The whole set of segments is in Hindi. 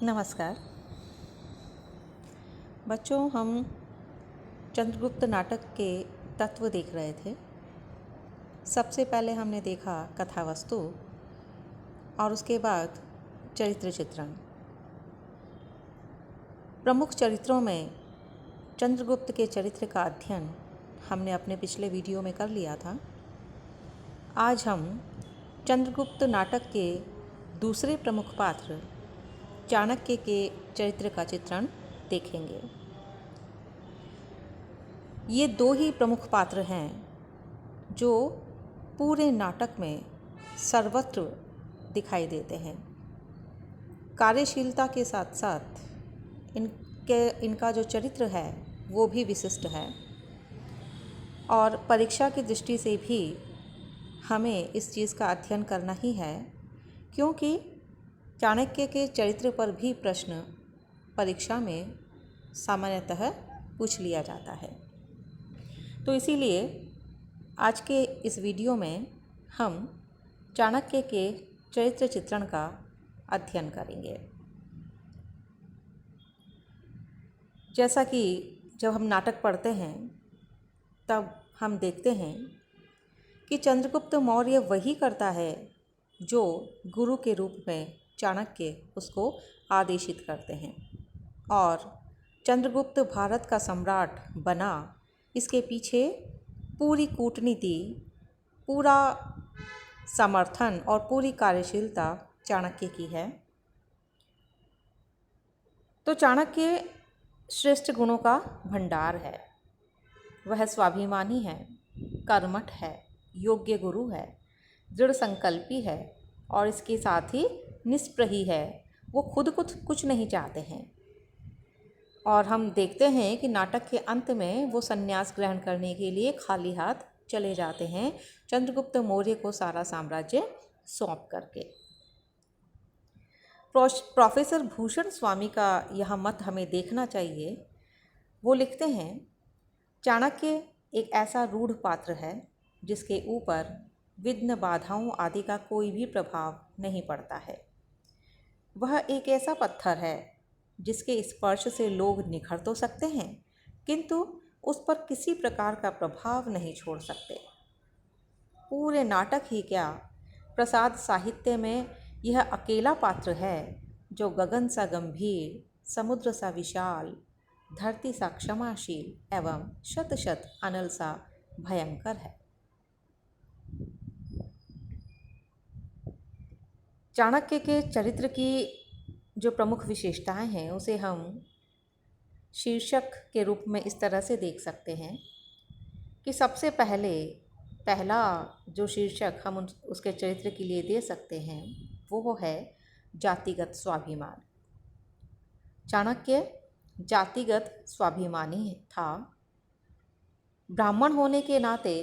नमस्कार बच्चों, हम चंद्रगुप्त नाटक के तत्व देख रहे थे। सबसे पहले हमने देखा कथा वस्तु और उसके बाद चरित्र चित्रण। प्रमुख चरित्रों में चंद्रगुप्त के चरित्र का अध्ययन हमने अपने पिछले वीडियो में कर लिया था। आज हम चंद्रगुप्त नाटक के दूसरे प्रमुख पात्र चाणक्य के चरित्र का चित्रण देखेंगे। ये दो ही प्रमुख पात्र हैं जो पूरे नाटक में सर्वत्र दिखाई देते हैं। कार्यशीलता के साथ साथ इनका जो चरित्र है वो भी विशिष्ट है और परीक्षा की दृष्टि से भी हमें इस चीज़ का अध्ययन करना ही है, क्योंकि चाणक्य के चरित्र पर भी प्रश्न परीक्षा में सामान्यतः पूछ लिया जाता है। तो इसीलिए आज के इस वीडियो में हम चाणक्य के चरित्र चित्रण का अध्ययन करेंगे। जैसा कि जब हम नाटक पढ़ते हैं तब हम देखते हैं कि चंद्रगुप्त मौर्य वही करता है जो गुरु के रूप में चाणक्य उसको आदेशित करते हैं, और चंद्रगुप्त भारत का सम्राट बना, इसके पीछे पूरी कूटनीति, पूरा समर्थन और पूरी कार्यशीलता चाणक्य की है। तो चाणक्य श्रेष्ठ गुणों का भंडार है। वह स्वाभिमानी है, कर्मठ है, योग्य गुरु है, दृढ़ संकल्पी है और इसके साथ ही निष्प्रही है। वो खुद कुछ नहीं चाहते हैं। और हम देखते हैं कि नाटक के अंत में वो संन्यास ग्रहण करने के लिए खाली हाथ चले जाते हैं, चंद्रगुप्त मौर्य को सारा साम्राज्य सौंप करके। प्रोफेसर भूषण स्वामी का यह मत हमें देखना चाहिए। वो लिखते हैं, चाणक्य एक ऐसा रूढ़ पात्र है जिसके ऊपर विघ्न, बाधाओं आदि का कोई भी प्रभाव नहीं पड़ता है। वह एक ऐसा पत्थर है जिसके स्पर्श से लोग निखर तो सकते हैं, किंतु उस पर किसी प्रकार का प्रभाव नहीं छोड़ सकते। पूरे नाटक ही क्या, प्रसाद साहित्य में यह अकेला पात्र है जो गगन सा गंभीर, समुद्र सा विशाल, धरती सा क्षमाशील एवं शत शत अनल सा भयंकर है। चाणक्य के चरित्र की जो प्रमुख विशेषताएं हैं उसे हम शीर्षक के रूप में इस तरह से देख सकते हैं कि सबसे पहला जो शीर्षक हम उसके चरित्र के लिए दे सकते हैं वो है जातिगत स्वाभिमान। चाणक्य जातिगत स्वाभिमानी था। ब्राह्मण होने के नाते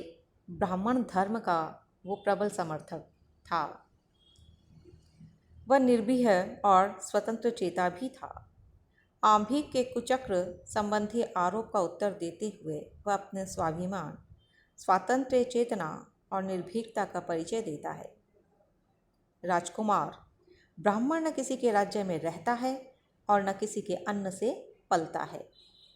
ब्राह्मण धर्म का वो प्रबल समर्थक था। वह निर्भीक और स्वतंत्र चेता भी था। आंभिक के कुचक्र संबंधी आरोप का उत्तर देते हुए वह अपने स्वाभिमान, स्वातंत्र्य चेतना और निर्भीकता का परिचय देता है। राजकुमार ब्राह्मण न किसी के राज्य में रहता है और न किसी के अन्न से पलता है।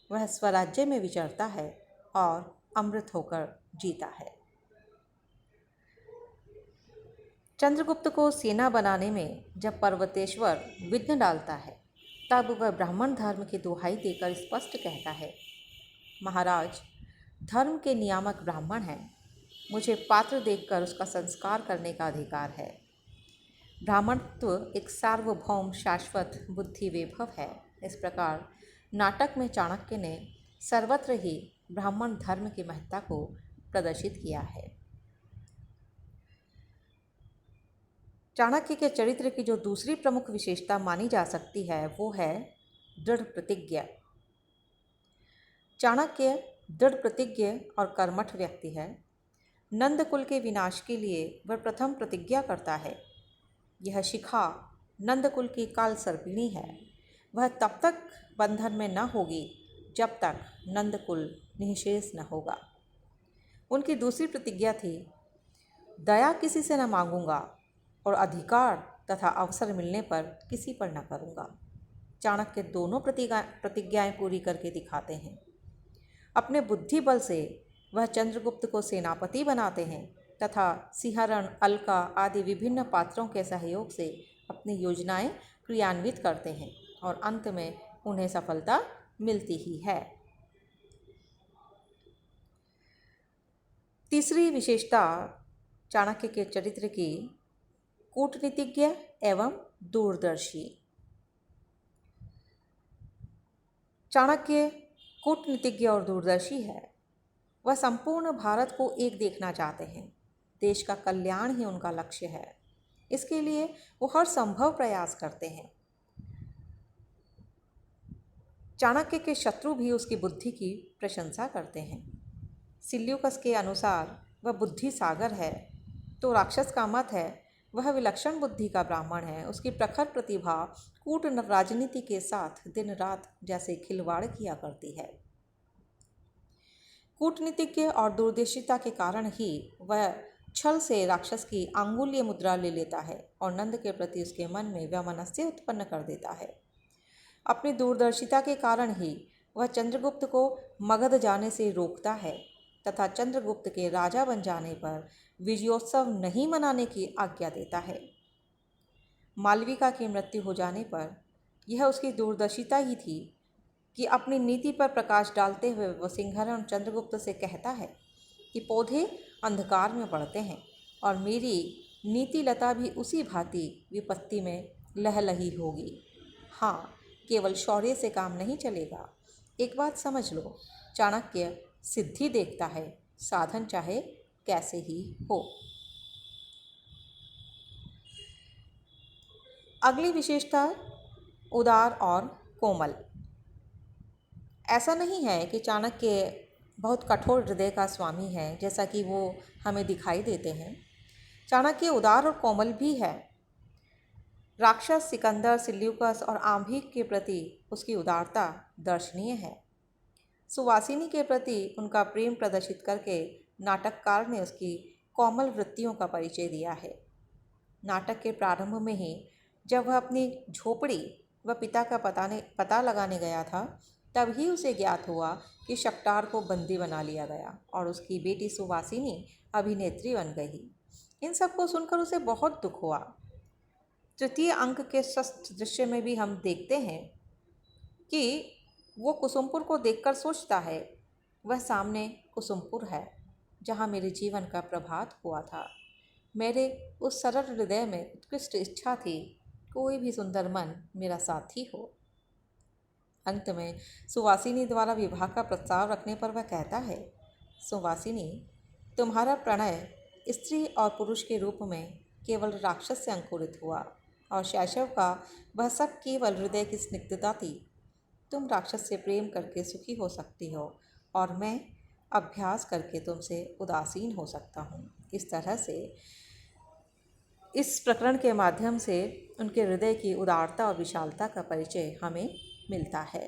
वह स्वराज्य में विचरता है और अमृत होकर जीता है। चंद्रगुप्त को सेना बनाने में जब पर्वतेश्वर विघ्न डालता है तब वह ब्राह्मण धर्म की दुहाई देकर स्पष्ट कहता है, महाराज, धर्म के नियामक ब्राह्मण हैं। मुझे पात्र देखकर उसका संस्कार करने का अधिकार है। ब्राह्मणत्व एक सार्वभौम शाश्वत बुद्धि वैभव है। इस प्रकार नाटक में चाणक्य ने सर्वत्र ही ब्राह्मण धर्म की महत्ता को प्रदर्शित किया है। चाणक्य के चरित्र की जो दूसरी प्रमुख विशेषता मानी जा सकती है वो है दृढ़ प्रतिज्ञा। चाणक्य दृढ़ प्रतिज्ञ और कर्मठ व्यक्ति है। नंद कुल के विनाश के लिए वह प्रथम प्रतिज्ञा करता है। यह शिखा नंद कुल की काल सर्पिणी है। वह तब तक बंधन में न होगी जब तक नंद कुल निःशेष न होगा। उनकी दूसरी प्रतिज्ञा थी, दया किसी से न मांगूंगा और अधिकार तथा अवसर मिलने पर किसी पर न करूँगा। चाणक्य दोनों प्रतिज्ञाएं पूरी करके दिखाते हैं। अपने बुद्धि बल से वह चंद्रगुप्त को सेनापति बनाते हैं तथा सिंहरण, अलका आदि विभिन्न पात्रों के सहयोग से अपनी योजनाएं क्रियान्वित करते हैं और अंत में उन्हें सफलता मिलती ही है। तीसरी विशेषता चाणक्य के चरित्र की कूटनीतिज्ञ एवं दूरदर्शी। चाणक्य कूटनीतिज्ञ और दूरदर्शी है। वह संपूर्ण भारत को एक देखना चाहते हैं। देश का कल्याण ही उनका लक्ष्य है। इसके लिए वो हर संभव प्रयास करते हैं। चाणक्य के शत्रु भी उसकी बुद्धि की प्रशंसा करते हैं। सिल्यूकस के अनुसार वह बुद्धि सागर है, तो राक्षस का मत है वह विलक्षण बुद्धि का ब्राह्मण है। उसकी प्रखर प्रतिभा कूट राजनीति के साथ दिन रात जैसे खिलवाड़ किया करती है। कूटनीतिज्ञ और दूरदर्शिता के कारण ही वह छल से राक्षस की अंगुलीय मुद्रा ले लेता है और नंद के प्रति उसके मन में वैमनस्य उत्पन्न कर देता है। अपनी दूरदर्शिता के कारण ही वह चंद्रगुप्त को मगध जाने से रोकता है तथा चंद्रगुप्त के राजा बन जाने पर विजयोत्सव नहीं मनाने की आज्ञा देता है। मालविका की मृत्यु हो जाने पर यह उसकी दूरदर्शिता ही थी कि अपनी नीति पर प्रकाश डालते हुए वह सिंहरण चंद्रगुप्त से कहता है कि पौधे अंधकार में बढ़ते हैं और मेरी नीति लता भी उसी भांति विपत्ति में लहलही होगी। हाँ, केवल शौर्य से काम नहीं चलेगा। एक बात समझ लो, चाणक्य सिद्धि देखता है, साधन चाहे कैसे ही हो। अगली विशेषता उदार और कोमल। ऐसा नहीं है कि चाणक्य बहुत कठोर हृदय का स्वामी है जैसा कि वो हमें दिखाई देते हैं। चाणक्य उदार और कोमल भी है। राक्षस सिकंदर, सिल्यूकस और आंभिक के प्रति उसकी उदारता दर्शनीय है। सुवासिनी के प्रति उनका प्रेम प्रदर्शित करके नाटककार ने उसकी कोमल वृत्तियों का परिचय दिया है। नाटक के प्रारंभ में ही जब वह अपनी झोपड़ी व पिता का पता लगाने गया था, तब ही उसे ज्ञात हुआ कि शक्टार को बंदी बना लिया गया और उसकी बेटी सुवासिनी अभिनेत्री बन गई। इन सब को सुनकर उसे बहुत दुख हुआ। तृतीय अंक के षष्ठ दृश्य में भी हम देखते हैं कि वो कुसुमपुर को देखकर सोचता है, वह सामने कुसुमपुर है जहाँ मेरे जीवन का प्रभात हुआ था। मेरे उस सरल हृदय में उत्कृष्ट इच्छा थी, कोई भी सुंदर मन मेरा साथी हो। अंत में सुवासिनी द्वारा विवाह का प्रस्ताव रखने पर वह कहता है, सुवासिनी, तुम्हारा प्रणय स्त्री और पुरुष के रूप में केवल राक्षस से अंकुरित हुआ और शैशव का वह सब केवल हृदय की स्निग्धता थी। तुम राक्षस से प्रेम करके सुखी हो सकती हो और मैं अभ्यास करके तुमसे उदासीन हो सकता हूँ। इस तरह से इस प्रकरण के माध्यम से उनके हृदय की उदारता और विशालता का परिचय हमें मिलता है।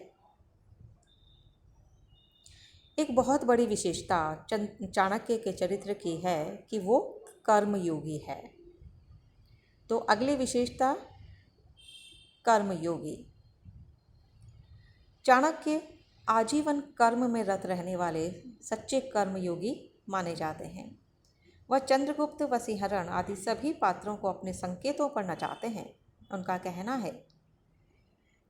एक बहुत बड़ी विशेषता चाणक्य के चरित्र की है कि वो कर्मयोगी है। तो अगली विशेषता कर्मयोगी। चाणक्य आजीवन कर्म में रत रहने वाले सच्चे कर्मयोगी माने जाते हैं। वह चंद्रगुप्त, वसीहरण आदि सभी पात्रों को अपने संकेतों पर नचाते हैं। उनका कहना है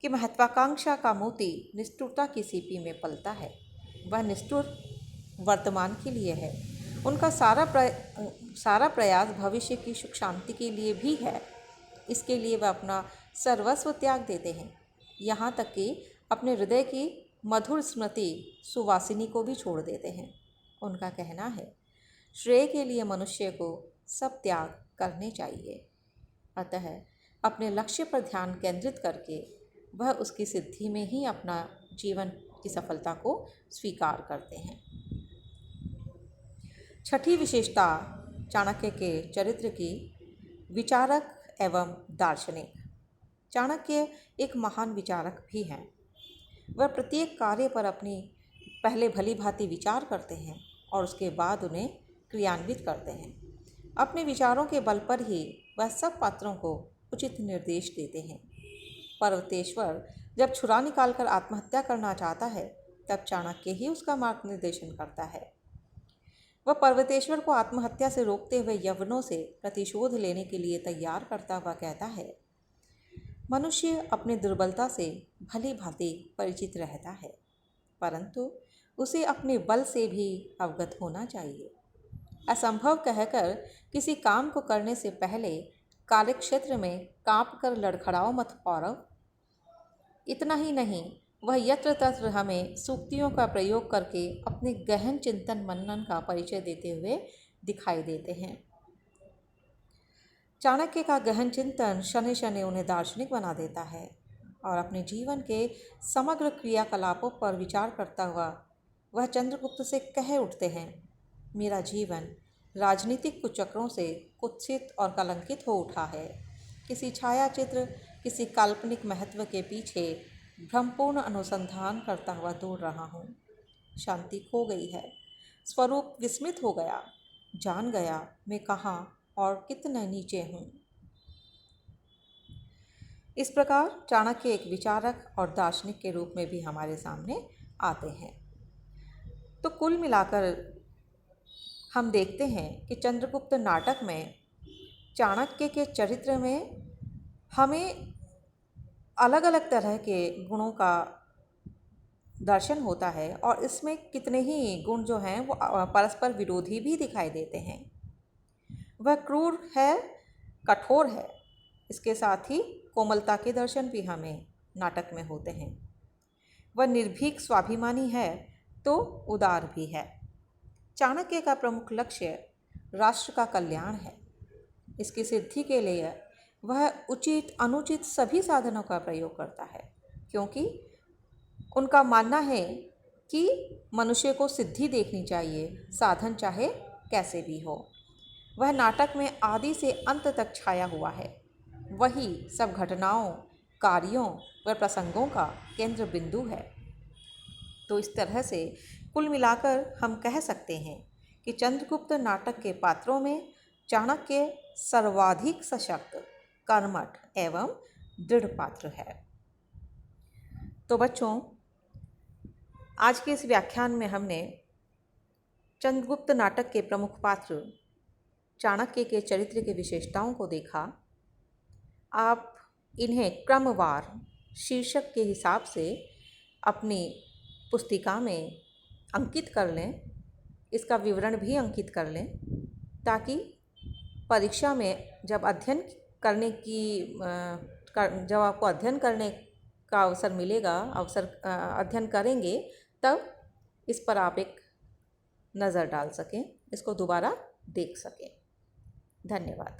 कि महत्वाकांक्षा का मोती निष्ठुरता की सीपी में पलता है। वह निष्ठुर वर्तमान के लिए है। उनका सारा प्रयास भविष्य की सुख शांति के लिए भी है। इसके लिए वह अपना सर्वस्व त्याग देते हैं, यहाँ तक कि अपने हृदय की मधुर स्मृति सुवासिनी को भी छोड़ देते हैं। उनका कहना है, श्रेय के लिए मनुष्य को सब त्याग करने चाहिए। अतः अपने लक्ष्य पर ध्यान केंद्रित करके वह उसकी सिद्धि में ही अपना जीवन की सफलता को स्वीकार करते हैं। छठी विशेषता चाणक्य के चरित्र की विचारक एवं दार्शनिक। चाणक्य एक महान विचारक भी हैं। वह प्रत्येक कार्य पर अपनी पहले भली भांति विचार करते हैं और उसके बाद उन्हें क्रियान्वित करते हैं। अपने विचारों के बल पर ही वह सब पात्रों को उचित निर्देश देते हैं। पर्वतेश्वर जब छुरा निकालकर आत्महत्या करना चाहता है तब चाणक्य ही उसका मार्गनिर्देशन करता है। वह पर्वतेश्वर को आत्महत्या से रोकते हुए यवनों से प्रतिशोध लेने के लिए तैयार करता हुआ कहता है, मनुष्य अपनी दुर्बलता से भली भांति परिचित रहता है, परंतु उसे अपने बल से भी अवगत होना चाहिए। असंभव कहकर किसी काम को करने से पहले कार्यक्षेत्र में कांप कर लड़खड़ाओ मत कौरव। इतना ही नहीं, वह यत्र तत्र हमें सूक्तियों का प्रयोग करके अपने गहन चिंतन मनन का परिचय देते हुए दिखाई देते हैं। चाणक्य का गहन चिंतन शनि शनि उन्हें दार्शनिक बना देता है और अपने जीवन के समग्र क्रियाकलापों पर विचार करता हुआ वह चंद्रगुप्त से कह उठते हैं, मेरा जीवन राजनीतिक कुचक्रों से कुत्सित और कलंकित हो उठा है। किसी छायाचित्र, किसी काल्पनिक महत्व के पीछे भ्रमपूर्ण अनुसंधान करता हुआ दौड़ रहा हूँ। शांति खो गई है, स्वरूप विस्मित हो गया, जान गया मैं कहाँ और कितने नीचे हूँ। इस प्रकार चाणक्य एक विचारक और दार्शनिक के रूप में भी हमारे सामने आते हैं। तो कुल मिलाकर हम देखते हैं कि चंद्रगुप्त नाटक में चाणक्य के चरित्र में हमें अलग अलग तरह के गुणों का दर्शन होता है और इसमें कितने ही गुण जो हैं वो परस्पर विरोधी भी दिखाई देते हैं। वह क्रूर है, कठोर है, इसके साथ ही कोमलता के दर्शन भी हमें नाटक में होते हैं। वह निर्भीक स्वाभिमानी है तो उदार भी है। चाणक्य का प्रमुख लक्ष्य राष्ट्र का कल्याण है। इसकी सिद्धि के लिए वह उचित अनुचित सभी साधनों का प्रयोग करता है, क्योंकि उनका मानना है कि मनुष्य को सिद्धि देखनी चाहिए, साधन चाहे कैसे भी हो। वह नाटक में आदि से अंत तक छाया हुआ है। वही सब घटनाओं, कार्यों व प्रसंगों का केंद्र बिंदु है। तो इस तरह से कुल मिलाकर हम कह सकते हैं कि चंद्रगुप्त नाटक के पात्रों में चाणक्य सर्वाधिक सशक्त, कर्मठ एवं दृढ़ पात्र है। तो बच्चों, आज के इस व्याख्यान में हमने चंद्रगुप्त नाटक के प्रमुख पात्र चाणक्य के चरित्र की विशेषताओं को देखा। आप इन्हें क्रमवार शीर्षक के हिसाब से अपनी पुस्तिका में अंकित कर लें, इसका विवरण भी अंकित कर लें, ताकि परीक्षा में जब आपको अध्ययन करने का अवसर मिलेगा, अध्ययन करेंगे, तब इस पर आप एक नज़र डाल सकें, इसको दोबारा देख सकें। धन्यवाद।